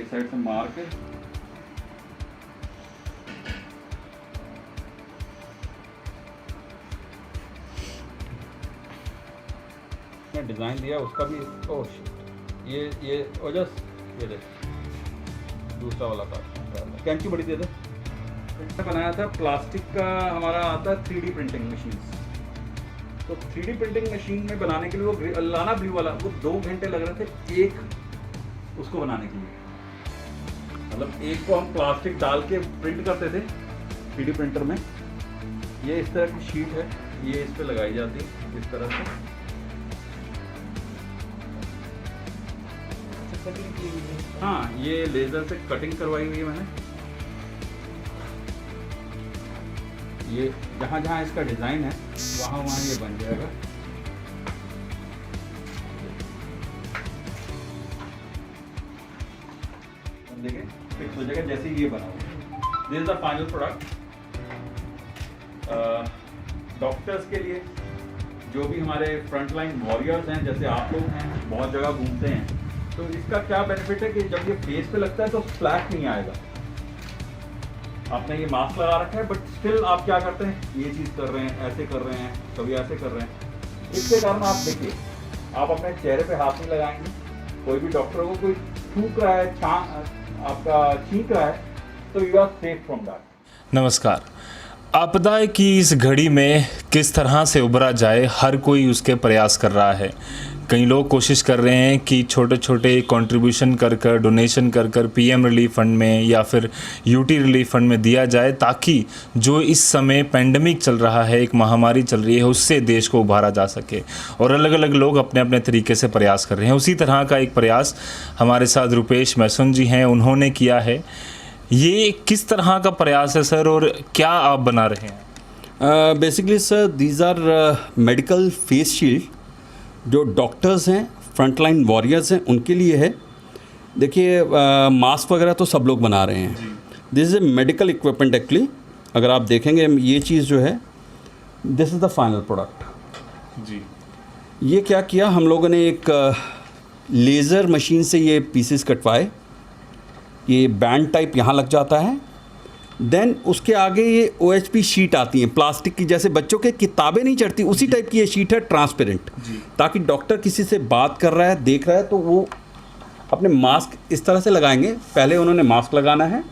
इस साइड से मार के डिज़ाइन दिया उसका भी। ओह ये ओजस ये देख दूसरा वाला था। कैंची बड़ी दे दे। बनाया था प्लास्टिक का, हमारा आता है 3D प्रिंटिंग मशीन। तो 3D प्रिंटिंग मशीन में बनाने के लिए वो लाना ब्लू वाला, वो 2 घंटे लग रहे थे एक उसको बनाने के लिए। मतलब एक को हम प्लास्टिक डाल के प्रिंट करते थे 3D प्रिंटर में। ये इस तरह की शीट है, ये इस पे लगाई जाती है इस तरह से। हाँ, ये लेजर से कटिंग करवाई हुई है मैंने। ये जहाँ जहाँ इसका डिज़ाइन है वहाँ वहाँ ये बन जाएगा। देखें फिक्स हो जाएगा जैसे ये बना हुआ। This is the final product. Doctors के लिए, जो भी हमारे फ्रंटलाइन वॉरियर्स हैं, जैसे आप लोग हैं, बहुत जगह घूमते हैं, तो इसका क्या बेनिफिट है कि जब ये फेस पे लगता है तो स्प्लैश नहीं आएगा। आपने ये मास्क लगा रखा है बट स्टिल आप क्या करते हैं, ये चीज़ कर रहे हैं, ऐसे कर रहे हैं, कभी ऐसे कर रहे हैं। इसके कारण आप देखिए, आप अपने चेहरे पे हाथ नहीं लगाएंगे। कोई भी डॉक्टर को कोई थूक रहा है, आपका छींक रहा है, तो you are safe from that. नमस्कार। आपदा की इस घड़ी में किस तरह से उबरा जाए, हर कोई उसके प्रयास कर रहा है। कई लोग कोशिश कर रहे हैं कि छोटे छोटे कंट्रीब्यूशन कर डोनेशन कर पीएम रिलीफ फंड में या फिर यूटी रिलीफ फंड में दिया जाए, ताकि जो इस समय पेंडेमिक चल रहा है, एक महामारी चल रही है, उससे देश को उभारा जा सके। और अलग अलग लोग अपने अपने तरीके से प्रयास कर रहे हैं। उसी तरह का एक प्रयास हमारे साथ रुपेश मैसन जी हैं, उन्होंने किया है। ये किस तरह का प्रयास है सर, और क्या आप बना रहे हैं? Basically sir, these are medical face shield जो डॉक्टर्स हैं, फ्रंटलाइन वॉरियर्स हैं, उनके लिए है। देखिए मास्क वगैरह तो सब लोग बना रहे हैं। This is a medical equipment actually. अगर आप देखेंगे ये चीज़ जो है, this is the final product जी। ये क्या किया हम लोगों ने, एक लेज़र मशीन से ये पीसेस कटवाए। ये बैंड टाइप यहाँ लग जाता है। देन उसके आगे ये OHP शीट आती है प्लास्टिक की, जैसे बच्चों के किताबें नहीं चढ़ती उसी टाइप की ये शीट है, ट्रांसपेरेंट, ताकि डॉक्टर किसी से बात कर रहा है, देख रहा है, तो वो अपने मास्क इस तरह से लगाएंगे। पहले उन्होंने मास्क लगाना है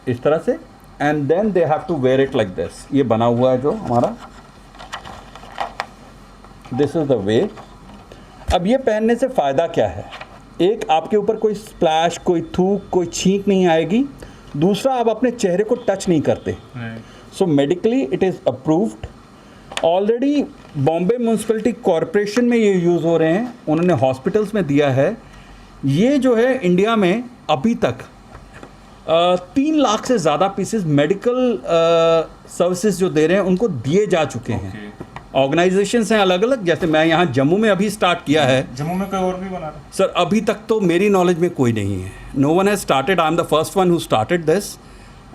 इस तरह से, and then they have to wear it like this. ये बना हुआ है जो हमारा, दिस इज द वे। अब ये पहनने से फ़ायदा क्या है? एक, आपके ऊपर कोई स्प्लैश, कोई थूक, कोई छींक नहीं आएगी। दूसरा, आप अपने चेहरे को टच नहीं करते। So medically it is approved. Already Bombay municipality corporation में ये यूज़ हो रहे हैं, उन्होंने हॉस्पिटल्स में दिया है। ये जो है इंडिया में अभी तक 3 लाख से ज़्यादा पीसेस मेडिकल सर्विसेज जो दे रहे हैं उनको दिए जा चुके हैं। ऑर्गेनाइजेशंस हैं अलग अलग, जैसे मैं यहाँ जम्मू में अभी स्टार्ट किया है। जम्मू में कोई और भी बना रहा है? सर अभी तक तो मेरी नॉलेज में कोई नहीं है। No one has started. I am the first one who started this,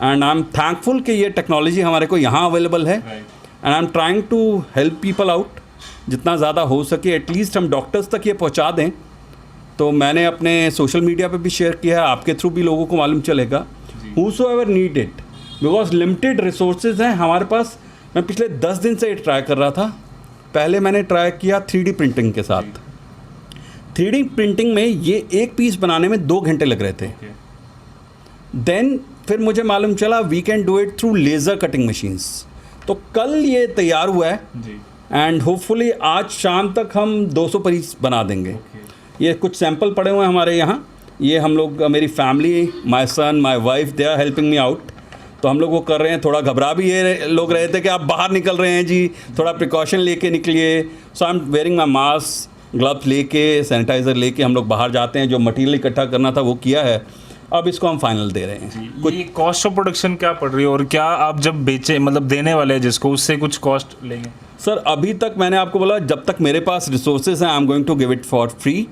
and I am thankful कि ये टेक्नोलॉजी हमारे को यहाँ अवेलेबल है। And I am trying to help people out जितना ज़्यादा हो सके, एटलीस्ट हम डॉक्टर्स तक ये पहुँचा दें। तो मैंने अपने सोशल मीडिया पे भी शेयर किया है, आपके थ्रू भी लोगों को मालूम चलेगा। Whosoever need it, because limited resources हैं हमारे पास। मैं पिछले 10 दिन से ट्राई कर रहा था। पहले मैंने ट्राई किया 3D प्रिंटिंग के साथ। 3D प्रिंटिंग में ये एक पीस बनाने में 2 घंटे लग रहे थे। देन फिर मुझे मालूम चला we can do it through laser cutting machines. तो कल ये तैयार हुआ है एंड होपफुली आज शाम तक हम 200 पीस बना देंगे। ये कुछ सैंपल पड़े हुए हैं हमारे यहाँ। ये हम लोग, मेरी family, my son, my wife, they are helping me out. तो हम लोग वो कर रहे हैं। थोड़ा घबरा भी ये लोग रहे थे कि आप बाहर निकल रहे हैं जी, थोड़ा प्रिकॉशन लेके निकलिए। So I am wearing my mask, gloves लेके, सैनिटाइज़र लेके हम लोग बाहर जाते हैं। जो मटेरियल इकट्ठा करना था वो किया है, अब इसको हम फाइनल दे रहे हैं। कुछ कॉस्ट ऑफ प्रोडक्शन क्या पड़ रही है, और क्या आप जब बेचे, मतलब देने वाले हैं जिसको, उससे कुछ कॉस्ट लेंगे? सर अभी तक मैंने आपको बोला, जब तक मेरे पास रिसोर्सेज हैं I am going to give it for free.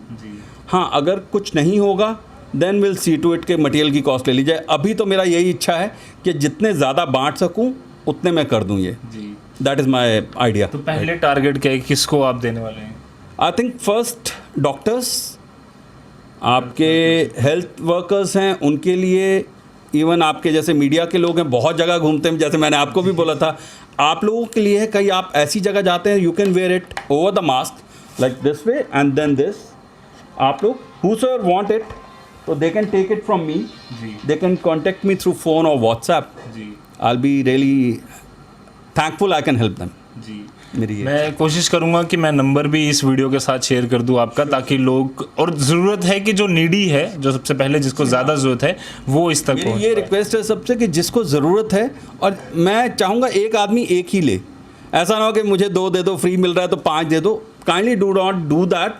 हाँ, अगर कुछ नहीं होगा then will see to it के मटेरियल की कॉस्ट ले ली जाए। अभी तो मेरा यही इच्छा है कि जितने ज़्यादा बांट सकूं उतने मैं कर दूं। ये दैट इज़ माई आइडिया। तो पहले टारगेट क्या है, किसको आप देने वाले हैं? आई थिंक फर्स्ट डॉक्टर्स, आपके हेल्थ वर्कर्स हैं उनके लिए, इवन आपके जैसे मीडिया के लोग हैं, बहुत जगह घूमते हैं, जैसे मैंने आपको भी बोला था, आप लोगों के लिए है कहीं आप ऐसी जगह जाते हैं, you can wear it over the mask like this way and then this. आप लोग whosoever want it, so they can take it from me. Ji. They can contact me through phone or WhatsApp. Ji. I'll be really thankful I can help them. जी. मेरी ये मैं कोशिश करूंगा कि मैं number भी इस वीडियो के साथ शेयर कर दूं आपका, ताकि लोग, और ज़रूरत है कि जो नीडी है, जो सबसे पहले जिसको ज़्यादा ज़रूरत है, वो इस तक मेरी पहुंच ये पाए. रिक्वेस्ट है सबसे कि जिसको ज़रूरत है, और मैं चाहूँगा एक आदमी एक ही ले, ऐसा ना हो कि मुझे 2 दे दो, फ्री मिल रहा है तो 5 दे दो. Kindly do not do that.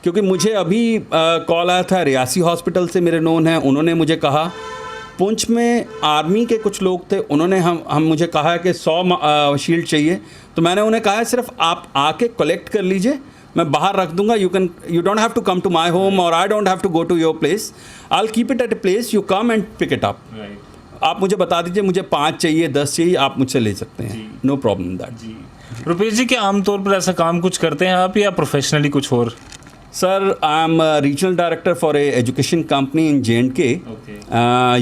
क्योंकि मुझे अभी कॉल आया था रियासी हॉस्पिटल से, मेरे नोन हैं, उन्होंने मुझे कहा पुंछ में आर्मी के कुछ लोग थे, उन्होंने हम मुझे कहा है कि 100 शील्ड चाहिए. तो मैंने उन्हें कहा है सिर्फ आप आके कलेक्ट कर लीजिए, मैं बाहर रख दूंगा. You don't have to come to my home और I don't have to go to your place. I will keep it at a place, you come and pick it up. आप मुझे बता दीजिए मुझे 5 चाहिए, 10 चाहिए, आप मुझसे ले सकते हैं. No problem that. जी. रुपेश जी, क्या आमतौर पर ऐसा काम कुछ करते हैं आप, या प्रोफेशनली कुछ और? Sir, I'm a regional director for a education company in J&K. Okay.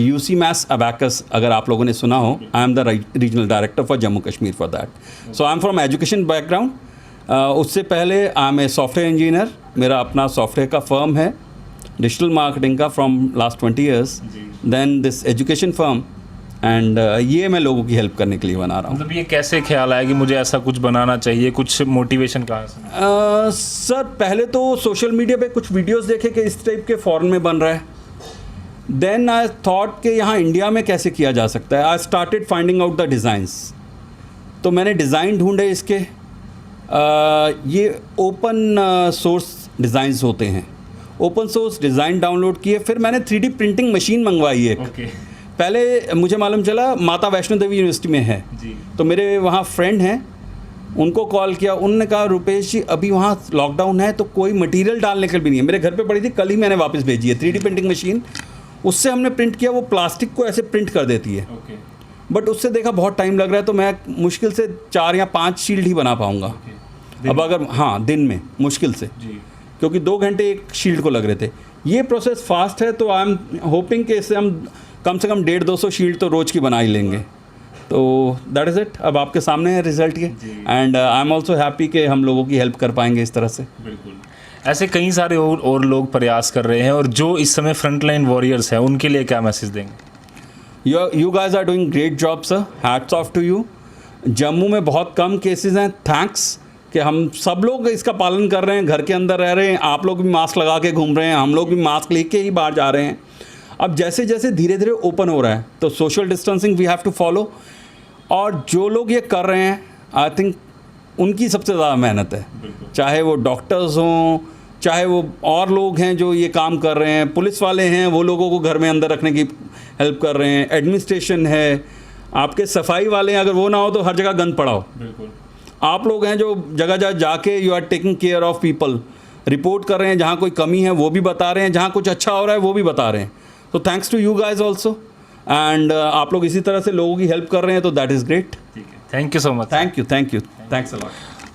UC Mass Abacus, अगर आप लोगों ने सुना हो, I am the regional director for Jammu Kashmir for that. So I'm from education background. उससे पहले I am a software engineer. मेरा अपना सॉफ्टवेयर का फर्म है, डिजिटल मार्केटिंग का, from last 20 years. Then this education firm. And ये मैं लोगों की हेल्प करने के लिए बना रहा हूँ. मतलब ये कैसे ख्याल आया कि मुझे ऐसा कुछ बनाना चाहिए, कुछ मोटिवेशन कहाँ से? सर पहले तो सोशल मीडिया पे कुछ वीडियोस देखे कि इस टाइप के फॉरेन में बन रहा है. देन आई थॉट कि यहाँ इंडिया में कैसे किया जा सकता है. I started finding out the designs. तो मैंने डिज़ाइन ढूंढे इसके. ये ओपन सोर्स डिज़ाइंस होते हैं, ओपन सोर्स डिज़ाइन डाउनलोड किए. फिर मैंने 3D प्रिंटिंग मशीन मंगवाई एक. पहले मुझे मालूम चला माता वैष्णो देवी यूनिवर्सिटी में है जी. तो मेरे वहाँ फ्रेंड हैं, उनको कॉल किया, उन्होंने कहा रुपेश जी अभी वहाँ लॉकडाउन है तो कोई मटेरियल डालने का भी नहीं है. मेरे घर पे पड़ी थी, कल ही मैंने वापस भेजी है 3D प्रिंटिंग मशीन. उससे हमने प्रिंट किया, वो प्लास्टिक को ऐसे प्रिंट कर देती है. बट उससे देखा बहुत टाइम लग रहा है, तो मैं मुश्किल से 4 या 5 शील्ड ही बना पाऊँगा. अब अगर हाँ दिन में मुश्किल से जी. क्योंकि 2 घंटे एक शील्ड को लग रहे थे. ये प्रोसेस फास्ट है, तो आई एम होपिंग कि इससे हम कम से कम 150-200 शील्ड तो रोज़ की बना ही लेंगे. तो दैट इज़ इट. अब आपके सामने है रिजल्ट ये. And I am also happy कि हम लोगों की हेल्प कर पाएंगे इस तरह से. बिल्कुल. ऐसे कई सारे और लोग प्रयास कर रहे हैं, और जो इस समय फ्रंट लाइन वॉरियर्स हैं उनके लिए क्या मैसेज देंगे? You guys are doing great job sir, hats off to you. Jammu में बहुत कम केसेस हैं, थैंक्स कि हम सब लोग इसका पालन कर रहे हैं, घर के अंदर रह रहे हैं. आप लोग भी मास्क लगा के घूम रहे हैं, हम लोग भी मास्क लेके ही बाहर जा रहे हैं. अब जैसे जैसे धीरे धीरे ओपन हो रहा है तो social distancing we have to follow. और जो लोग ये कर रहे हैं आई थिंक उनकी सबसे ज़्यादा मेहनत है, चाहे वो डॉक्टर्स हों, चाहे वो और लोग हैं जो ये काम कर रहे हैं, पुलिस वाले हैं वो लोगों को घर में अंदर रखने की हेल्प कर रहे हैं, एडमिनिस्ट्रेशन है, आपके सफाई वाले हैं, अगर वो ना हो तो हर जगह गंद पड़ा हो. आप लोग हैं जो जगह जगह जाके you are taking care of people, report कर रहे हैं, जहाँ कोई कमी है वो भी बता रहे हैं, जहाँ कुछ अच्छा हो रहा है वो भी बता रहे हैं. तो thanks to you guys also. And आप लोग इसी तरह से लोगों की हेल्प कर रहे हैं, तो that is great. Thank you so much. Thank you, thanks a lot.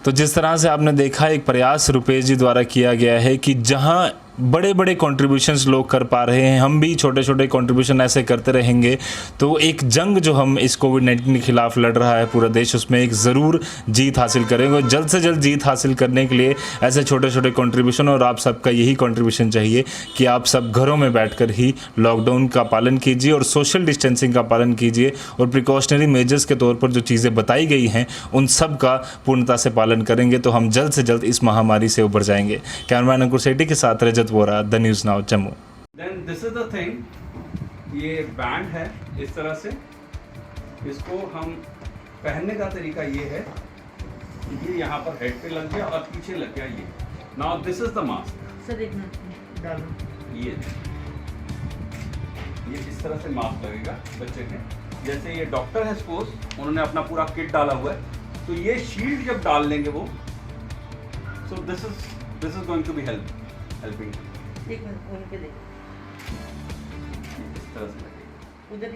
तो जिस तरह से आपने देखा, एक प्रयास रुपेश जी द्वारा किया गया है कि जहां बड़े बड़े कंट्रीब्यूशंस लोग कर पा रहे हैं, हम भी छोटे छोटे कंट्रीब्यूशन ऐसे करते रहेंगे, तो एक जंग जो हम इस कोविड-19 के खिलाफ लड़ रहा है पूरा देश, उसमें एक ज़रूर जीत हासिल करेंगे. और जल्द से जल्द जीत हासिल करने के लिए ऐसे छोटे छोटे कंट्रीब्यूशन, और आप सबका यही कंट्रीब्यूशन चाहिए कि आप सब घरों में बैठकर ही लॉकडाउन का पालन कीजिए और सोशल डिस्टेंसिंग का पालन कीजिए, और प्रिकॉशनरी मेजर्स के तौर पर जो चीज़ें बताई गई हैं उन सब का पूर्णता से पालन करेंगे, तो हम जल्द से जल्द इस महामारी से उभर जाएंगे. कैमरामैन अंकुर सेठी के साथ Rajat Vora, the news now, Jammu. Then this is the thing, ये बैंड है इस तरह से, इसको हम पहनने का तरीका ये है, ये यहाँ पर हेड पे लग गया और पीछे लग गया ये. Now this is the mask. Sir एक मिनट डालो. ये इस तरह से मास्क लगेगा बच्चे के. जैसे ये डॉक्टर है सपोज, उन्होंने अपना पूरा किट डाला हुआ है, तो ये शील्ड जब डाल लेंगे वो, so this is going to be helping. एक मिनट उनके देख इस तरह से लगेगा. उधर